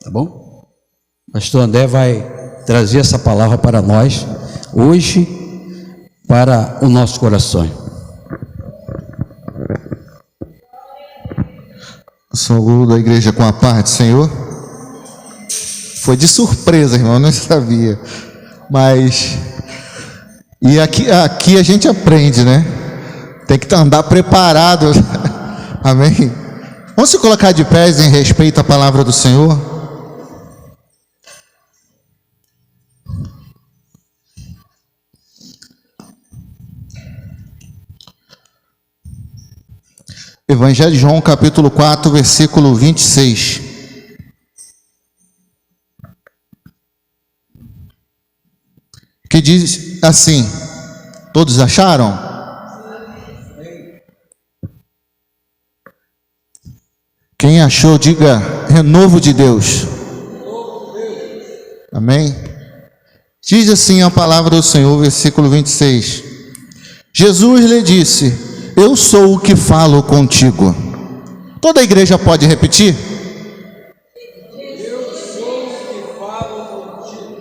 Tá bom? Pastor André vai trazer essa palavra para nós hoje, para o nosso coração. Sou da igreja com a paz do Senhor. Foi de surpresa, irmão, eu não sabia. Mas e aqui a gente aprende, né? Tem que andar preparado. Amém? Vamos se colocar de pés em respeito à palavra do Senhor. Evangelho de João, capítulo 4, versículo 26. Que diz assim: todos acharam? Quem achou, diga renovo de Deus. Amém? Diz assim a palavra do Senhor, versículo 26. Jesus lhe disse: eu sou o que falo contigo. Toda a igreja pode repetir? Eu sou o que falo contigo.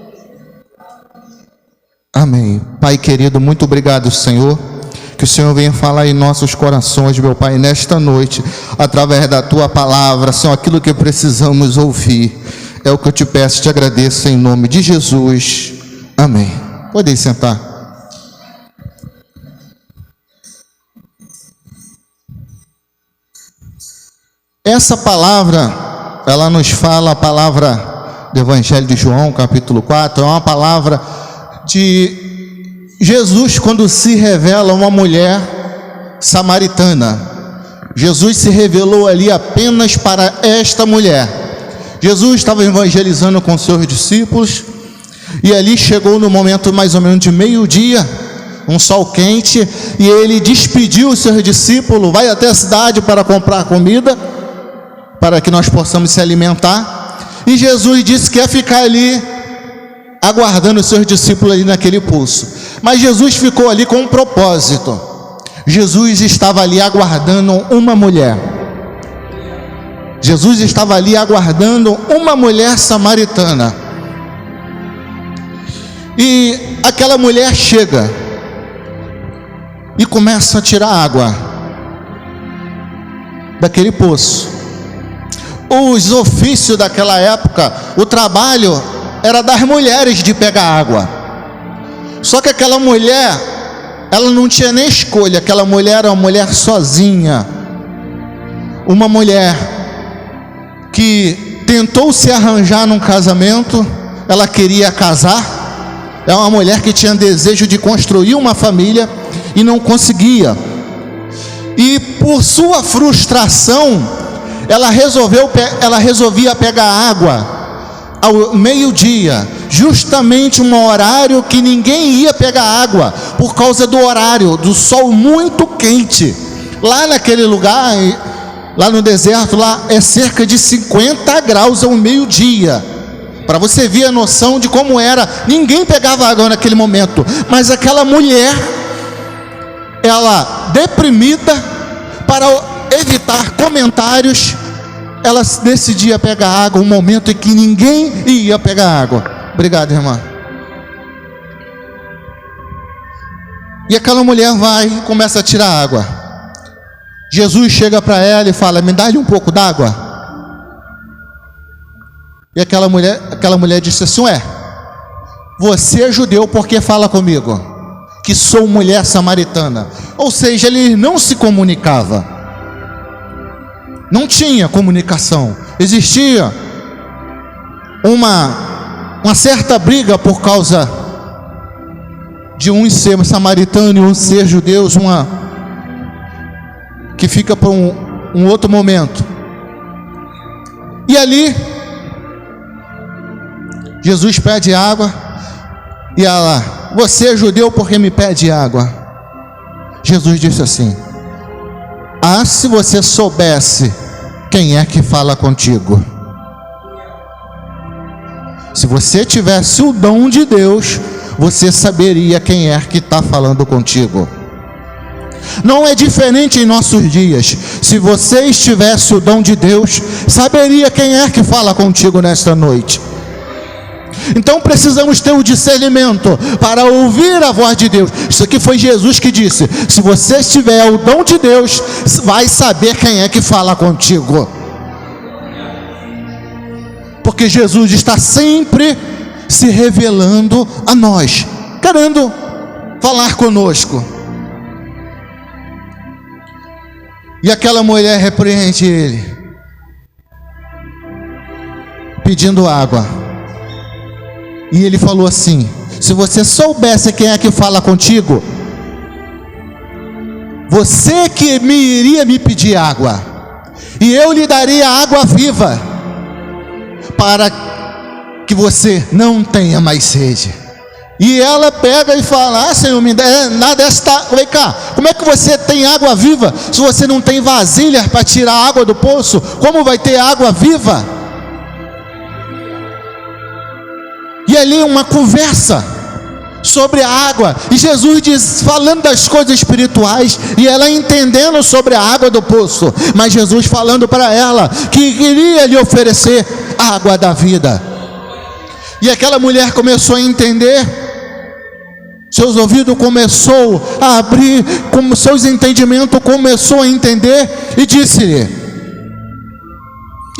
Amém. Pai querido, muito obrigado, Senhor. Que o Senhor venha falar em nossos corações, meu Pai, nesta noite, através da Tua palavra, Senhor, aquilo que precisamos ouvir. É o que eu te peço e te agradeço em nome de Jesus. Amém. Podem sentar. Essa palavra, ela nos fala, a palavra do Evangelho de João, capítulo 4, é uma palavra de Jesus quando se revela a uma mulher samaritana. Jesus se revelou ali apenas para esta mulher. Jesus estava evangelizando com seus discípulos, e ali chegou no momento mais ou menos de meio-dia, um sol quente, e ele despediu os seus discípulos, vai até a cidade para comprar comida, para que nós possamos se alimentar, e Jesus disse que ia ficar ali, aguardando os seus discípulos ali naquele poço. Mas Jesus ficou ali com um propósito. Jesus estava ali aguardando uma mulher. Jesus estava ali aguardando uma mulher samaritana. E aquela mulher chega e começa a tirar água daquele poço. Os ofícios daquela época, o trabalho era das mulheres de pegar água. Só que aquela mulher, ela não tinha nem escolha. Aquela mulher era uma mulher sozinha, uma mulher que tentou se arranjar num casamento. Ela queria casar, é uma mulher que tinha desejo de construir uma família e não conseguia. E por sua frustração, ela resolvia pegar água ao meio-dia, justamente um horário que ninguém ia pegar água, por causa do horário, do sol muito quente. Lá naquele lugar, lá no deserto, lá é cerca de 50 graus ao meio-dia. Para você ver a noção de como era, ninguém pegava água naquele momento. Mas aquela mulher, ela deprimida, para evitar comentários, ela decidia pegar água, um momento em que ninguém ia pegar água. Obrigado, irmã. E aquela mulher vai e começa a tirar água. Jesus chega para ela e fala: me dá-lhe um pouco d'água. E aquela mulher disse assim: ué, você é judeu, por que fala comigo? Que sou mulher samaritana. Ou seja, ele não se comunicava. Não tinha comunicação. Existia uma certa briga por causa de um ser samaritano e um ser judeu, que fica para um outro momento. E ali Jesus pede água, e ela: você é judeu, porque me pede água? Jesus disse assim: ah, se você soubesse quem é que fala contigo. Se você tivesse o dom de Deus, você saberia quem é que está falando contigo. Não é diferente em nossos dias. se vocês tivessem o dom de Deus, saberia quem é que fala contigo nesta noite. Então precisamos ter o discernimento para ouvir a voz de Deus. Isso aqui foi Jesus que disse: se você tiver o dom de Deus, vai saber quem é que fala contigo. Porque Jesus está sempre se revelando a nós, querendo falar conosco. E aquela mulher repreende ele, pedindo água. E ele falou assim: se você soubesse quem é que fala contigo, você que iria me pedir água, e eu lhe daria água viva, para que você não tenha mais sede. E ela pega e fala: ah, Senhor, me dá nada desta. Vem cá, como é que você tem água viva se você não tem vasilha para tirar a água do poço? Como vai ter água viva? E ali uma conversa sobre a água, e Jesus diz, falando das coisas espirituais, e ela entendendo sobre a água do poço, mas Jesus falando para ela que queria lhe oferecer a água da vida. E aquela mulher começou a entender, seus ouvidos começou a abrir, como seus entendimentos começou a entender, e disse-lhe: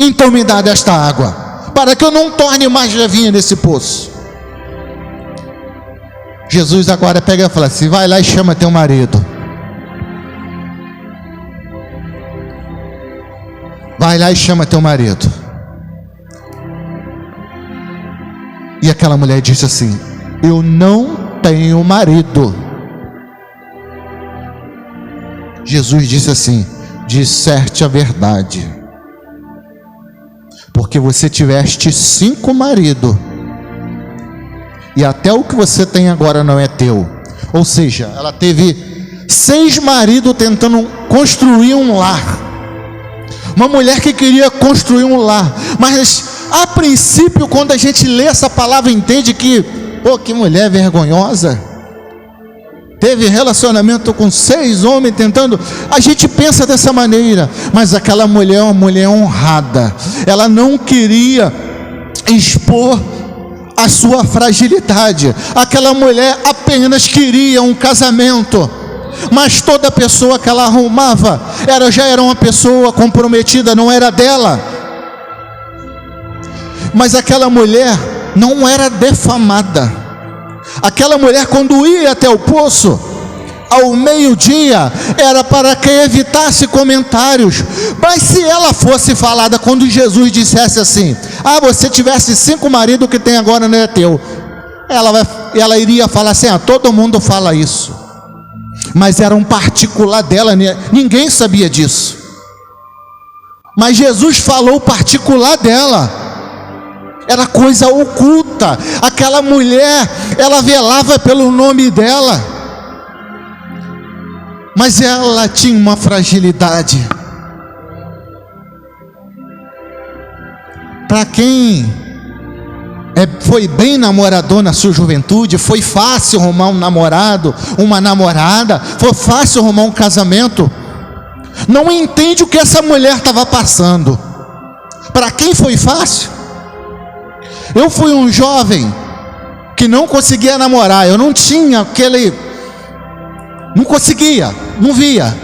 então me dá desta água, para que eu não torne mais levinha nesse poço. Jesus agora pega e fala assim: vai lá e chama teu marido. Vai lá e chama teu marido. E aquela mulher disse assim: eu não tenho marido. Jesus disse assim: disseste a verdade, porque você tiveste 5 maridos, e até o que você tem agora não é teu. Ou seja, ela teve 6 maridos tentando construir um lar. Uma mulher que queria construir um lar, mas a princípio, quando a gente lê essa palavra, entende que, pô, que mulher vergonhosa, teve relacionamento com 6 homens tentando. A gente pensa dessa maneira, mas aquela mulher é uma mulher honrada. Ela não queria expor a sua fragilidade. Aquela mulher apenas queria um casamento, mas toda pessoa que ela arrumava já era uma pessoa comprometida, não era dela. Mas aquela mulher não era defamada. Aquela mulher, quando ia até o poço ao meio-dia, era para que evitasse comentários. Mas se ela fosse falada, quando Jesus dissesse assim: ah, você tivesse 5 maridos, que tem agora não é teu, ela iria falar assim: ah, todo mundo fala isso. Mas era um particular dela, ninguém sabia disso. Mas Jesus falou o particular dela. Era coisa oculta. Aquela mulher, ela velava pelo nome dela, mas ela tinha uma fragilidade. Para quem foi bem namorador na sua juventude, foi fácil arrumar um namorado, uma namorada, foi fácil arrumar um casamento, não entende o que essa mulher estava passando. Para quem foi fácil? Eu fui um jovem que não conseguia namorar. Eu não tinha aquele, não conseguia, não via.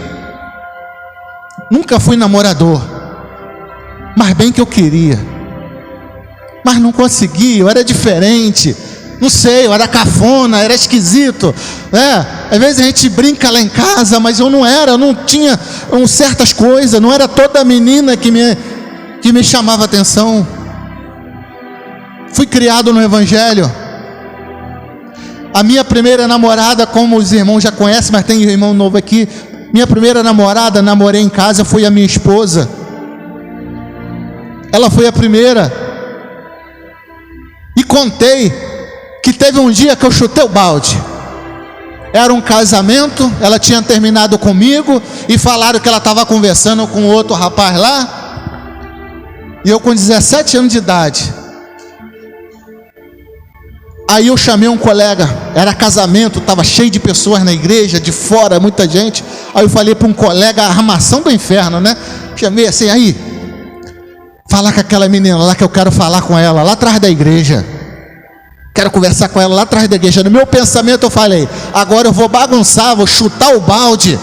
Nunca fui namorador, mas bem que eu queria, mas não conseguia. Eu era diferente, não sei, eu era cafona, era esquisito. Às vezes a gente brinca lá em casa, mas eu não tinha certas coisas. Não era toda menina que me chamava atenção. Fui criado no Evangelho. A minha primeira namorada, como os irmãos já conhecem, mas tem irmão novo aqui, minha primeira namorada, namorei em casa, foi a minha esposa. Ela foi a primeira. E contei que teve um dia que eu chutei o balde. Era um casamento, ela tinha terminado comigo, e falaram que ela estava conversando com outro rapaz lá, e eu com 17 anos de idade. Aí eu chamei um colega, era casamento, estava cheio de pessoas na igreja, de fora, muita gente. Aí eu falei para um colega, a armação do inferno, né? Chamei assim, aí, fala com aquela menina lá que eu quero falar com ela, lá atrás da igreja. Quero conversar com ela lá atrás da igreja. No meu pensamento eu falei, agora eu vou bagunçar, vou chutar o balde.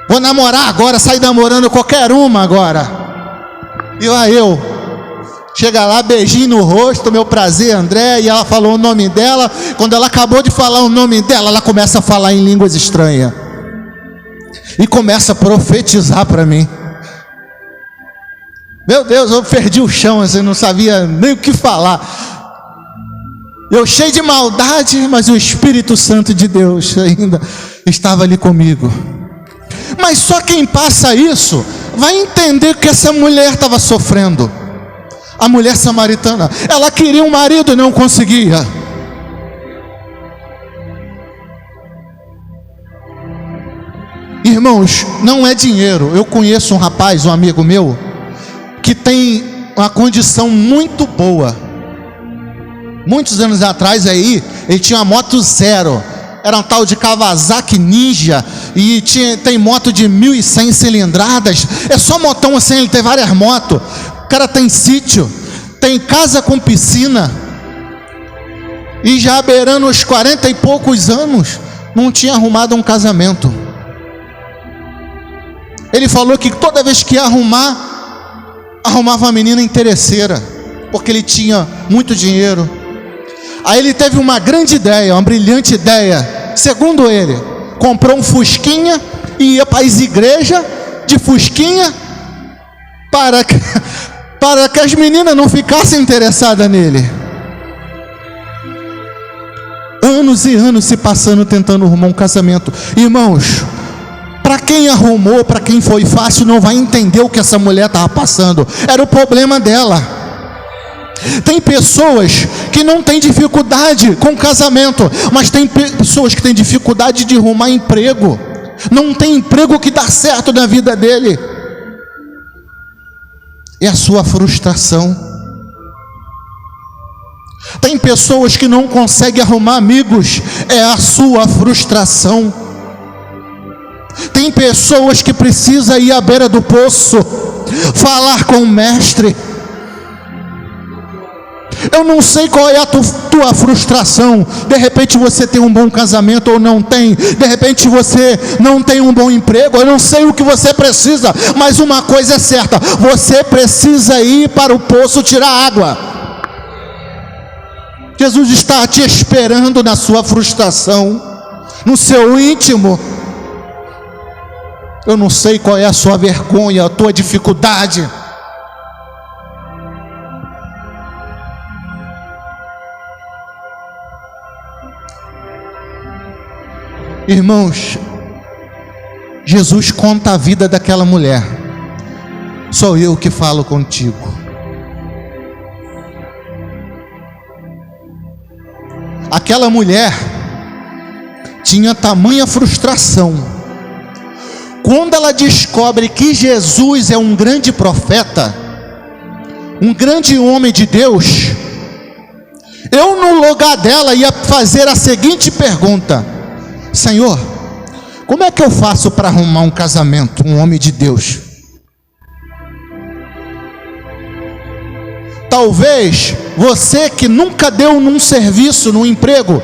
Vou namorar agora, sair namorando qualquer uma agora. E lá eu... Chega lá, beijinho no rosto, meu prazer, André, e ela falou o nome dela. Quando ela acabou de falar o nome dela, ela começa a falar em línguas estranhas. E começa a profetizar para mim. Meu Deus, eu perdi o chão, assim, não sabia nem o que falar. Eu cheio de maldade, mas o Espírito Santo de Deus ainda estava ali comigo. Mas só quem passa isso vai entender que essa mulher estava sofrendo. A mulher samaritana, ela queria um marido e não conseguia. Irmãos, não é dinheiro. Eu conheço um rapaz, um amigo meu, que tem uma condição muito boa. Muitos anos atrás aí, ele tinha uma moto zero. Era um tal de Kawasaki Ninja. E tem moto de 1.100 cilindradas. É só motão assim, ele tem várias motos. O cara tem sítio, tem casa com piscina, e já beirando os 40 e poucos anos, não tinha arrumado um casamento. Ele falou que toda vez que ia arrumava uma menina interesseira, porque ele tinha muito dinheiro. Aí ele teve uma grande ideia, uma brilhante ideia. Segundo ele, comprou um Fusquinha e ia para as igrejas de Fusquinha para que as meninas não ficassem interessadas nele. Anos e anos se passando tentando arrumar um casamento. Irmãos, para quem arrumou, para quem foi fácil, não vai entender o que essa mulher estava passando. Era o problema dela. Tem pessoas que não têm dificuldade com casamento, mas tem pessoas que têm dificuldade de arrumar emprego. Não tem emprego que dá certo na vida dele. É a sua frustração. Tem pessoas que não conseguem arrumar amigos. É a sua frustração. Tem pessoas que precisam ir à beira do poço, falar com o mestre. Eu não sei qual é a tua frustração. De repente você tem um bom casamento ou não tem. De repente você não tem um bom emprego. Eu não sei o que você precisa, mas uma coisa é certa: você precisa ir para o poço tirar água. Jesus está te esperando na sua frustração, no seu íntimo. Eu não sei qual é a sua vergonha, a tua dificuldade. Irmãos, Jesus conta a vida daquela mulher. Sou eu que falo contigo. Aquela mulher tinha tamanha frustração. Quando ela descobre que Jesus é um grande profeta, um grande homem de Deus, eu no lugar dela ia fazer a seguinte pergunta: Senhor, como é que eu faço para arrumar um casamento, um homem de Deus? Talvez você que nunca deu num serviço, num emprego,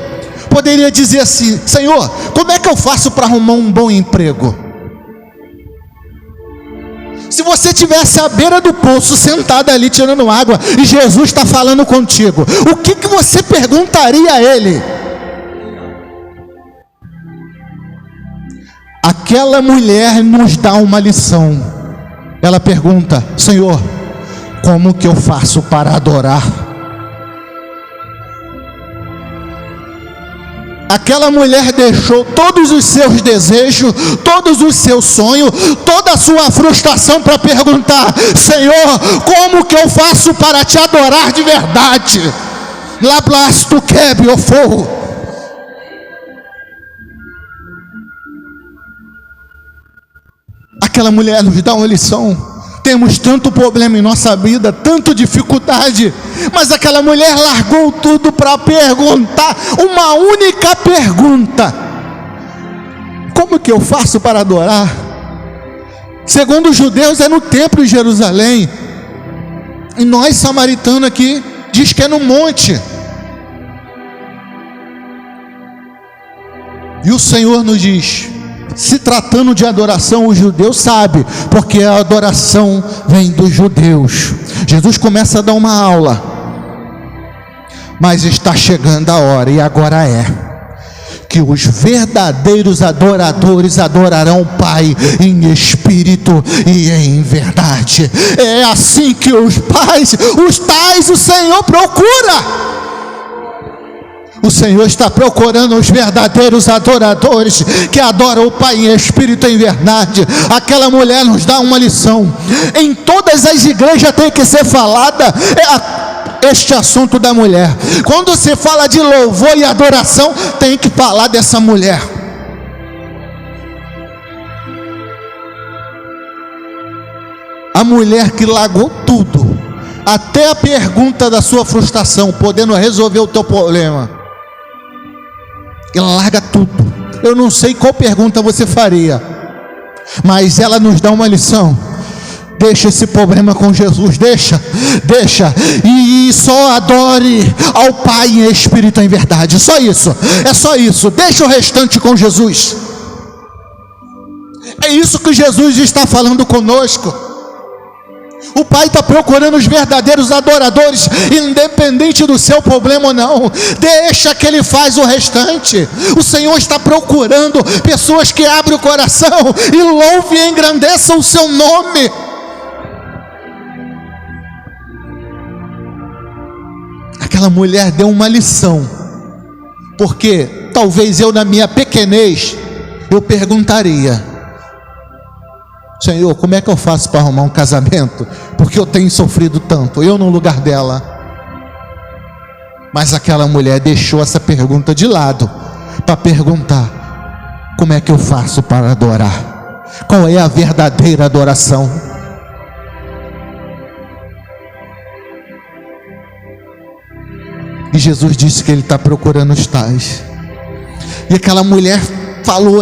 poderia dizer assim: Senhor, como é que eu faço para arrumar um bom emprego? Se você estivesse à beira do poço, sentado ali tirando água, e Jesus está falando contigo, o que você perguntaria a Ele? Aquela mulher nos dá uma lição. Ela pergunta: Senhor, como que eu faço para adorar? Aquela mulher deixou todos os seus desejos, todos os seus sonhos, toda a sua frustração para perguntar: Senhor, como que eu faço para te adorar de verdade? Lablasto quebe o fogo. Aquela mulher nos dá uma lição. temos tanto problema em nossa vida, tanta dificuldade, mas aquela mulher largou tudo para perguntar uma única pergunta: como que eu faço para adorar? Segundo os judeus é no templo de Jerusalém, e nós samaritanos aqui diz que é no monte. E o Senhor nos diz, se tratando de adoração, o judeu sabe, porque a adoração vem dos judeus. Jesus começa a dar uma aula, mas está chegando a hora, e agora que os verdadeiros adoradores adorarão o Pai em espírito e em verdade. É assim que os tais o Senhor procura. O Senhor está procurando os verdadeiros adoradores que adoram o Pai em espírito e em verdade. Aquela mulher nos dá uma lição. Em todas as igrejas tem que ser falada este assunto da mulher. Quando se fala de louvor e adoração, tem que falar dessa mulher. A mulher que largou tudo, até a pergunta da sua frustração, podendo resolver o teu problema. Ela larga tudo. Eu não sei qual pergunta você faria, mas ela nos dá uma lição. Deixa esse problema com Jesus, deixa, e só adore ao Pai em espírito e em verdade, só isso, é só isso, deixa o restante com Jesus. É isso que Jesus está falando conosco. O Pai está procurando os verdadeiros adoradores, independente do seu problema ou não. Deixa que Ele faz o restante. O Senhor está procurando pessoas que abrem o coração e louvem e engrandeçam o seu nome. Aquela mulher deu uma lição, porque talvez eu, na minha pequenez, eu perguntaria: Senhor, como é que eu faço para arrumar um casamento? Porque eu tenho sofrido tanto, eu no lugar dela. Mas aquela mulher deixou essa pergunta de lado para perguntar: como é que eu faço para adorar? Qual é a verdadeira adoração? E Jesus disse que Ele está procurando os tais. E aquela mulher falou: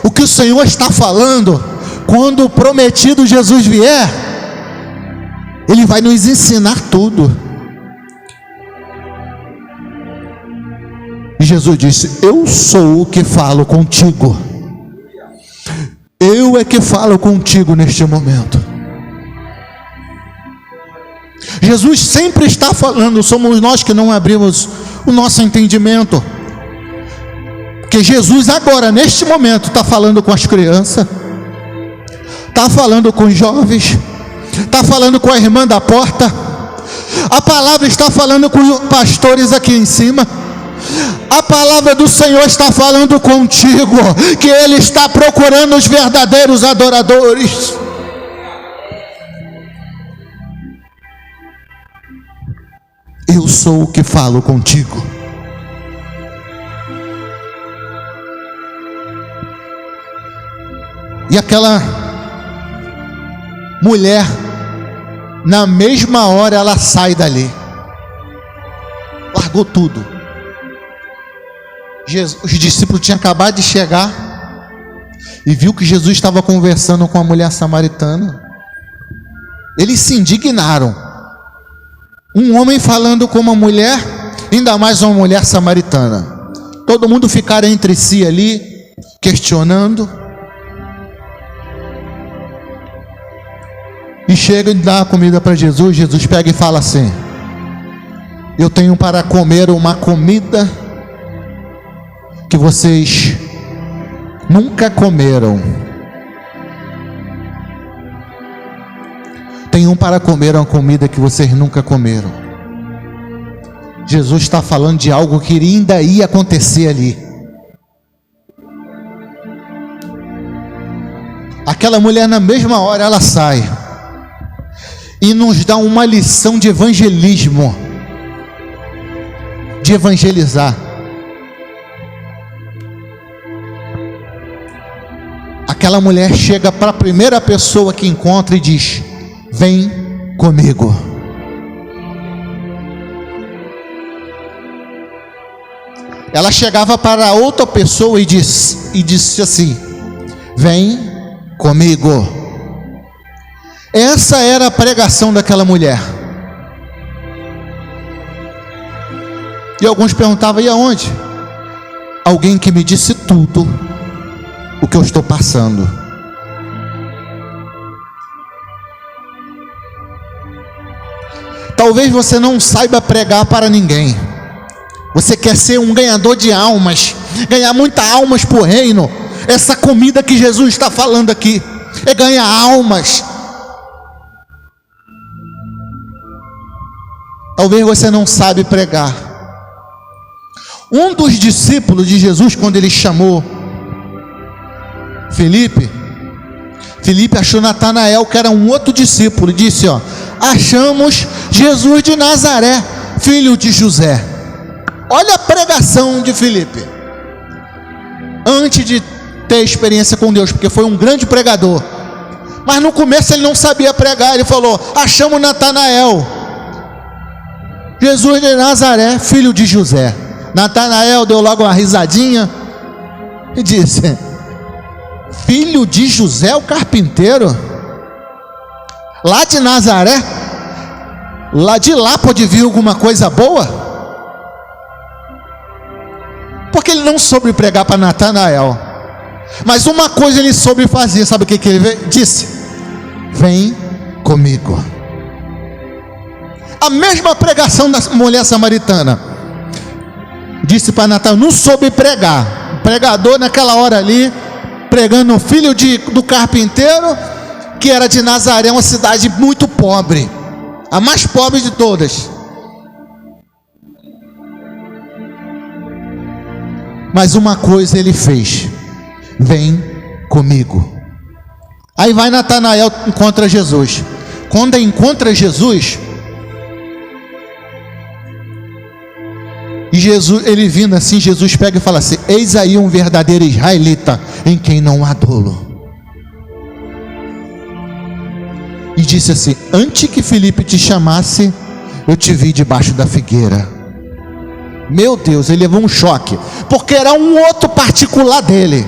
o que o Senhor está falando, quando o prometido Jesus vier, Ele vai nos ensinar tudo. E Jesus disse: eu sou o que falo contigo. Eu é que falo contigo neste momento. Jesus sempre está falando, somos nós que não abrimos o nosso entendimento. Porque Jesus agora, neste momento, está falando com as crianças, está falando com os jovens, está falando com a irmã da porta, a palavra está falando com os pastores aqui em cima. A palavra do Senhor está falando contigo, que Ele está procurando os verdadeiros adoradores. Eu sou o que falo contigo. E aquela mulher, na mesma hora ela sai dali, largou tudo. Os discípulos tinham acabado de chegar e viu que Jesus estava conversando com a mulher samaritana. Eles se indignaram. Um homem falando com uma mulher, ainda mais uma mulher samaritana. Todo mundo ficaram entre si ali, questionando. E chega e dá a comida para Jesus. Jesus pega e fala assim: eu tenho para comer uma comida que vocês nunca comeram. Tenho para comer uma comida que vocês nunca comeram. Jesus está falando de algo que ainda ia acontecer ali. Aquela mulher, na mesma hora, ela sai e nos dá uma lição de evangelismo, de evangelizar. Aquela mulher chega para a primeira pessoa que encontra e diz: vem comigo. Ela chegava para outra pessoa e disse assim: vem comigo. Essa era a pregação daquela mulher. E alguns perguntavam: e aonde? Alguém que me disse tudo o que eu estou passando. Talvez você não saiba pregar para ninguém. Você quer ser um ganhador de almas, ganhar muitas almas para o reino. Essa comida que Jesus está falando aqui é ganhar almas. Talvez você não sabe pregar. Um dos discípulos de Jesus, quando ele chamou Felipe achou Natanael, que era um outro discípulo, e disse: achamos Jesus de Nazaré, filho de José. Olha a pregação de Felipe, antes de ter experiência com Deus, porque foi um grande pregador, mas no começo ele não sabia pregar. Ele falou: achamos Natanael, Jesus de Nazaré, filho de José. Natanael deu logo uma risadinha e disse: filho de José o carpinteiro, lá de Nazaré, lá de lá pode vir alguma coisa boa? Porque ele não soube pregar para Natanael, mas uma coisa ele soube fazer. Sabe o que ele disse? Vem comigo. A mesma pregação da mulher samaritana. Disse para Natanael, não soube pregar. O pregador naquela hora ali, pregando o filho do carpinteiro, que era de Nazaré, uma cidade muito pobre, a mais pobre de todas. Mas uma coisa ele fez: vem comigo. Aí vai Natanael, encontra Jesus. Quando encontra Jesus, e Jesus, ele vindo assim, Jesus pega e fala assim: eis aí um verdadeiro israelita, em quem não há dolo. E disse assim: antes que Felipe te chamasse, eu te vi debaixo da figueira. Meu Deus, ele levou um choque, porque era um outro particular dele.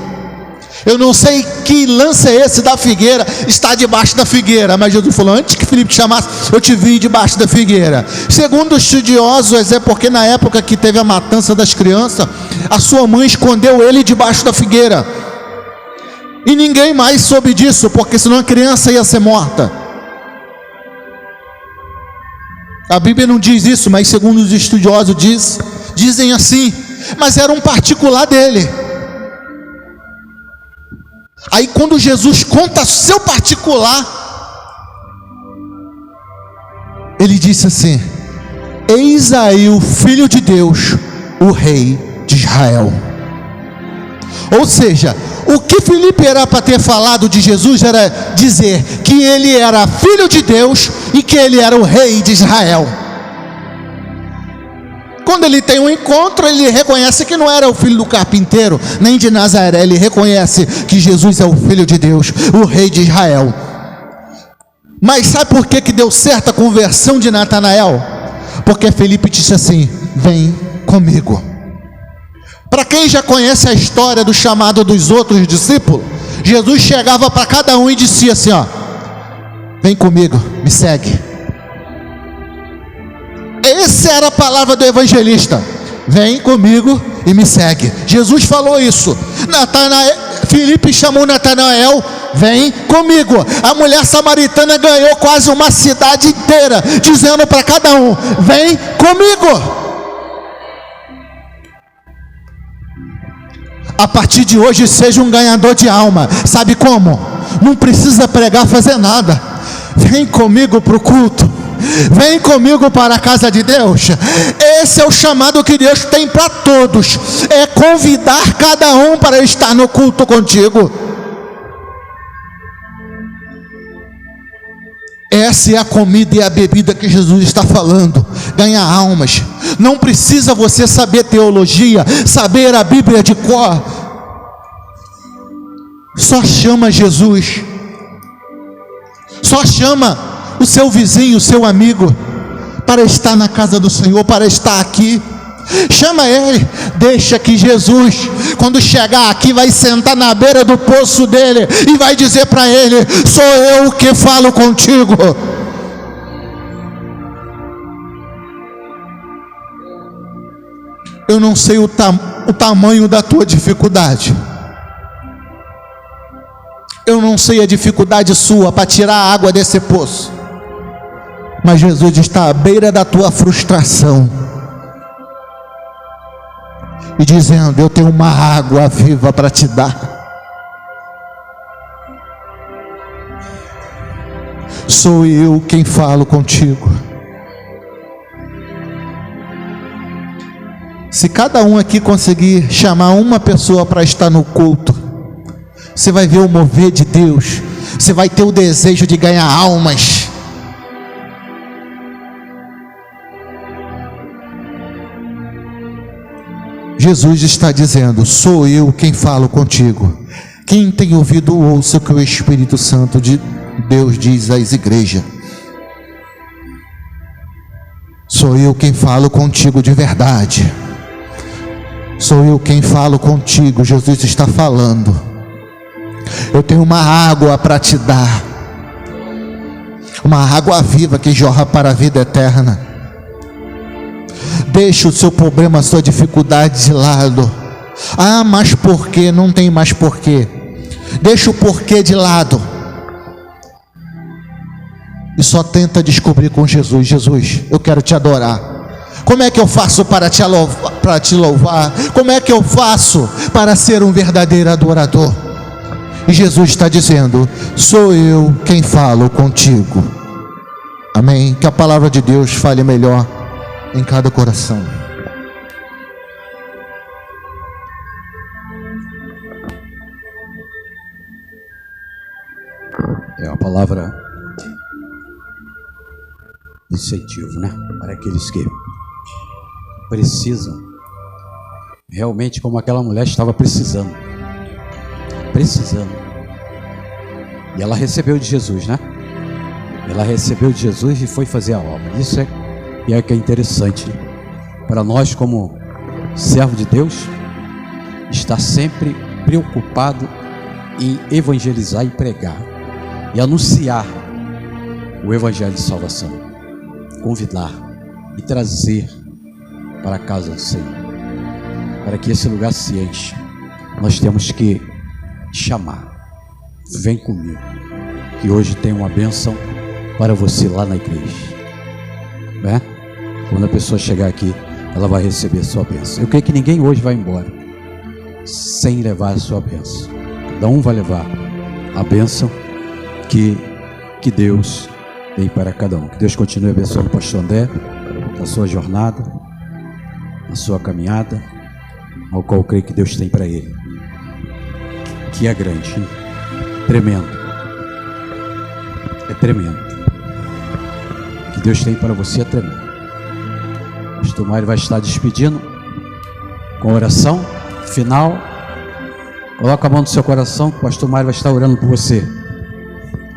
Eu não sei que lance é esse da figueira, está debaixo da figueira, mas Jesus falou: antes que Felipe te chamasse, eu te vi debaixo da figueira. Segundo os estudiosos, é porque na época que teve a matança das crianças, a sua mãe escondeu ele debaixo da figueira, e ninguém mais soube disso, porque senão a criança ia ser morta. A Bíblia não diz isso, mas segundo os estudiosos dizem assim, mas era um particular dele. Aí quando Jesus conta seu particular, ele disse assim: eis aí o Filho de Deus, o Rei de Israel. Ou seja, o que Felipe era para ter falado de Jesus era dizer que ele era Filho de Deus e que ele era o Rei de Israel. Quando ele tem um encontro, ele reconhece que não era o filho do carpinteiro, nem de Nazaré. Ele reconhece que Jesus é o Filho de Deus, o Rei de Israel. Mas sabe por que deu certo a conversão de Natanael? Porque Felipe disse assim: vem comigo. Para quem já conhece a história do chamado dos outros discípulos, Jesus chegava para cada um e dizia assim: vem comigo, me segue. Essa era a palavra do evangelista: vem comigo e me segue. Jesus falou isso. Felipe chamou Natanael: vem comigo. A mulher samaritana ganhou quase uma cidade inteira, dizendo para cada um: vem comigo. A partir de hoje seja um ganhador de alma. Sabe como? Não precisa pregar, fazer nada. Vem comigo para o culto, vem comigo para a casa de Deus. Esse é o chamado que Deus tem para todos, é convidar cada um para estar no culto contigo. Essa é a comida e a bebida que Jesus está falando: ganhar almas. Não precisa você saber teologia, saber a Bíblia de cor. Só chama Jesus, só chama o seu vizinho, o seu amigo, para estar na casa do Senhor, para estar aqui. Chama ele, deixa que Jesus, quando chegar aqui, vai sentar na beira do poço dele e vai dizer para ele: sou eu que falo contigo. Eu não sei o tamanho da tua dificuldade, eu não sei a dificuldade sua para tirar a água desse poço, mas Jesus está à beira da tua frustração e dizendo: eu tenho uma água viva para te dar. Sou eu quem falo contigo. Se cada um aqui conseguir chamar uma pessoa para estar no culto, você vai ver o mover de Deus, você vai ter o desejo de ganhar almas. Jesus está dizendo: sou eu quem falo contigo. Quem tem ouvido, ouça o que o Espírito Santo de Deus diz às igrejas. Sou eu quem falo contigo de verdade. Sou eu quem falo contigo. Jesus está falando: eu tenho uma água para te dar, uma água viva que jorra para a vida eterna. Deixa o seu problema, a sua dificuldade de lado. Ah, mas por quê? Não tem mais porquê. Deixa o porquê de lado e só tenta descobrir com Jesus: Jesus, eu quero te adorar. Como é que eu faço para te louvar? Como é que eu faço para ser um verdadeiro adorador? E Jesus está dizendo: sou eu quem falo contigo. Amém? Que a palavra de Deus fale melhor em cada coração. É uma palavra de incentivo, né? Para aqueles que precisam, realmente como aquela mulher estava precisando. E ela recebeu de Jesus, né? Ela recebeu de Jesus e foi fazer a obra. Isso é que é interessante para nós, como servo de Deus, estar sempre preocupado em evangelizar e pregar e anunciar o evangelho de salvação, convidar e trazer para a casa do Senhor, para que esse lugar se enche. Nós temos que chamar: vem comigo, que hoje tem uma bênção para você lá na igreja, né? Quando a pessoa chegar aqui, ela vai receber a sua bênção. Eu creio que ninguém hoje vai embora sem levar a sua bênção. Cada um vai levar a bênção que Deus tem para cada um. Que Deus continue abençoando o pastor André na sua jornada, na sua caminhada, ao qual eu creio que Deus tem para ele, que é grande, hein? Tremendo, é tremendo. O que Deus tem para você é tremendo. O pastor Mário vai estar despedindo com oração final. Coloca a mão no seu coração, que o pastor Mário vai estar orando por você.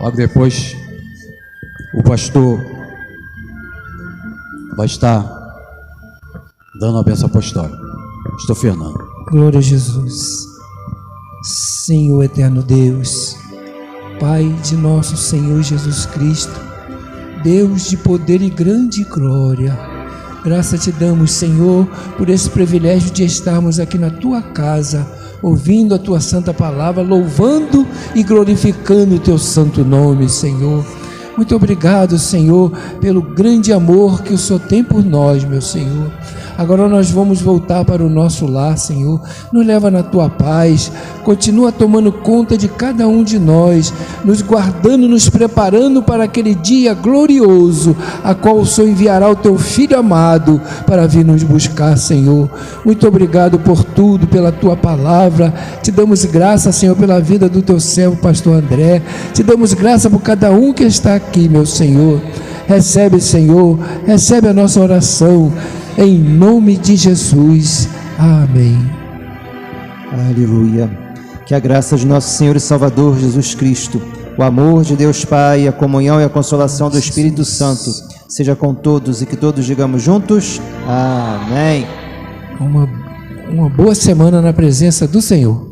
Logo depois o pastor vai estar dando a bênção apostólica. Pastor Fernando. Glória a Jesus. Senhor eterno Deus, Pai de nosso Senhor Jesus Cristo, Deus de poder e grande glória, graça te damos, Senhor, por esse privilégio de estarmos aqui na tua casa, ouvindo a tua santa palavra, louvando e glorificando o teu santo nome, Senhor. Muito obrigado, Senhor, pelo grande amor que o Senhor tem por nós, meu Senhor. Agora nós vamos voltar para o nosso lar, Senhor. Nos leva na tua paz, continua tomando conta de cada um de nós, nos guardando, nos preparando para aquele dia glorioso, a qual o Senhor enviará o teu Filho amado para vir nos buscar, Senhor. Muito obrigado por tudo, pela tua palavra. Te damos graça, Senhor, pela vida do teu servo, pastor André. Te damos graça por cada um que está aqui, meu Senhor. Recebe, Senhor, recebe a nossa oração, em nome de Jesus, amém. Aleluia. Que a graça de nosso Senhor e Salvador Jesus Cristo, O amor de Deus Pai, a comunhão e a consolação do Espírito Santo seja com todos e que todos digamos juntos, amém. Uma boa semana na presença do Senhor.